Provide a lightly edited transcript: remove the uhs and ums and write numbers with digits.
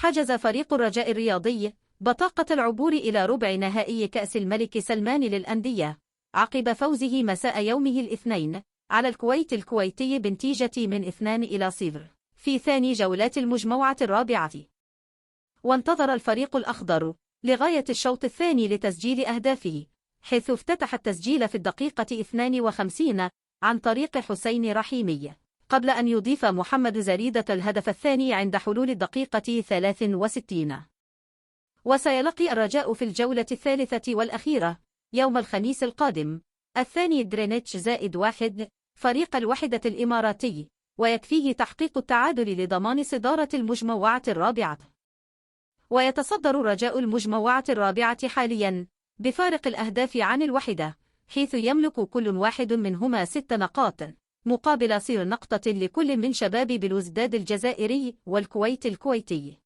حجز فريق الرجاء الرياضي بطاقة العبور إلى ربع نهائي كأس الملك سلمان للأندية عقب فوزه مساء يومه الاثنين على الكويت الكويتي بنتيجة من 2-0 في ثاني جولات المجموعة الرابعة. وانتظر الفريق الأخضر لغاية الشوط الثاني لتسجيل أهدافه، حيث افتتح التسجيل في الدقيقة 52 عن طريق حسين رحيمي، قبل أن يضيف محمد زريدة الهدف الثاني عند حلول الدقيقة 63. وسيلقي الرجاء في الجولة الثالثة والأخيرة يوم الخميس القادم الثاني جرينتش +1 فريق الوحدة الإماراتي، ويكفيه تحقيق التعادل لضمان صدارة المجموعة الرابعة. ويتصدر الرجاء المجموعة الرابعة حاليا بفارق الأهداف عن الوحدة، حيث يملك كل واحد منهما 6 نقاط مقابل 0 نقطة لكل من شباب بلوزداد الجزائري والكويت الكويتي.